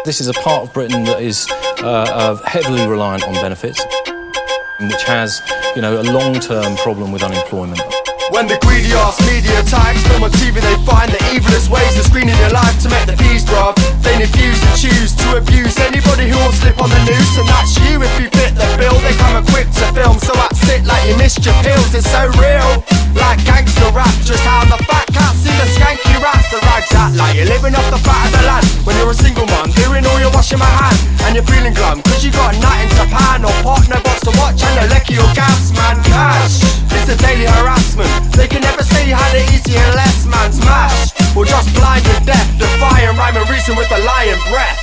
This is a part of Britain that is heavily reliant on benefits, which has, a long-term problem with unemployment. When the greedy ass media types film on TV, they find the evilest ways of screening your life to make the fees, bruv. They refuse to choose to abuse anybody who will slip on the noose, and that's you if you fit the bill. They come equipped to film, so I sit like you missed your pills. It's so real, like gangster rap. Just how the fat cats see the skanky rats. The rags act like you're living off the fat of the land. When you're a single mum, doing all your washing my hand, and you're feeling glum, cause you got nothing to pan or pot, no box to watch, and no lecky or gas, man. Cash, it's a daily harassment. They can never say you had it easy unless man's mash, or just blind and deaf, defying rhyme and reason with a lying breath.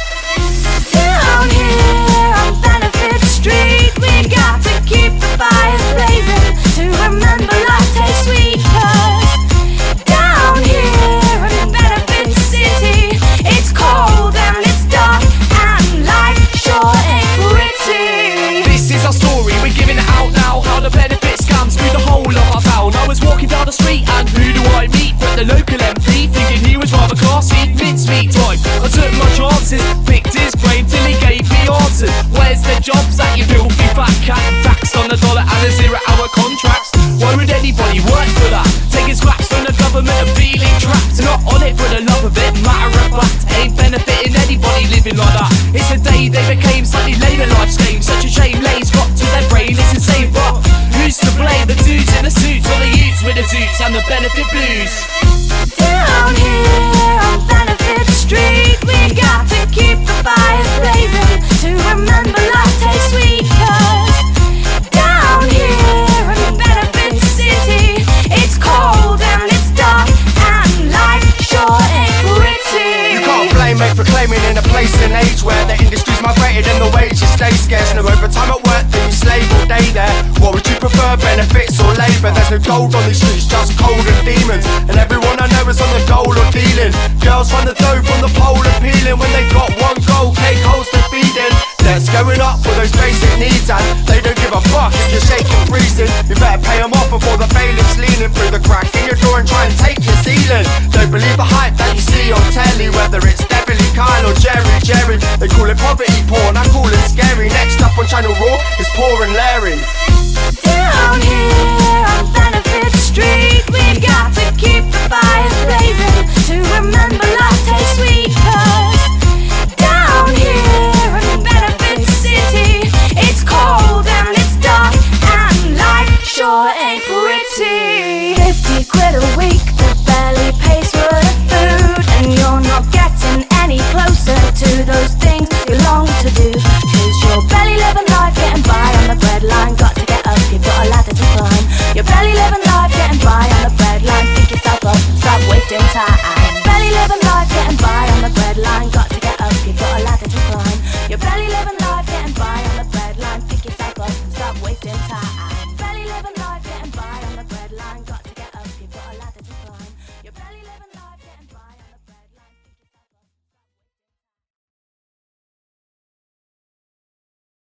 Down here on Benefit Street, we got to keep the fires blazing to remember life tastes sweet. 'Cause down here in Benefit City, it's cold and it's dark and life sure ain't pretty. This is our story, we're giving it out now. How the benefit scams through the whole of our town. I was walking down the street and who do I meet? But the local MP, thinking he was rather classy. Mincemeat type, I took my chances, picked his brain till he gave me answers. Where's the jobs that you filthy fat cat? Taxed on the dollar and a 0-hour contracts. Why would anybody work for that? Taking scraps from the government and feeling trapped. Not on it for the love of it, matter of fact, ain't benefiting anybody living like that. It's a day they became slightly later life's game. Such a shame, Lay's got to their brain, it's insane. But who's to blame? The dudes in the suits or the youths with the zoots and the benefit blues? Down here on Benefit Street, we got to keep the fires blazing to remember life tastes sweet. 'Cause down here in Benefit City, it's cold and it's dark and life sure ain't pretty. You can't blame mate for claiming in a place and age where the industry's migrated and the wages stay scarce. No overtime at work, then you slave all day there. What would you prefer, benefits or labour? There's no gold on these streets, just cold and demons. And everyone I know is on the dole or dealing. Girls find the dough from the pole and peeling. When they got one goal, cake holes to feeding. Debt's going up for those basic needs, and they don't give a fuck if you're shaking, freezing. You better pay them off before the bailiff's leaning through the crack in your door and try and take your ceiling. Don't believe the hype that you see on telly, whether it's Beverly, Kyle or Jerry. They call it poverty porn, I call it scary. Next up on Channel Raw is Poor and Larry. Down here on Benefit Street, we got to keep the fires blazing to remember life tastes sweet. 'Cause down here in Benefit City, it's cold and it's dark and life sure ain't pretty. 50 quid a week that barely pays for the food, and you're not getting any closer to those things you long to do. 'Cause you're barely living life getting by on the breadline. Got to get up, you've got a ladder to climb. You're barely living life getting by on the breadline. Pick yourself up, stop wasting time.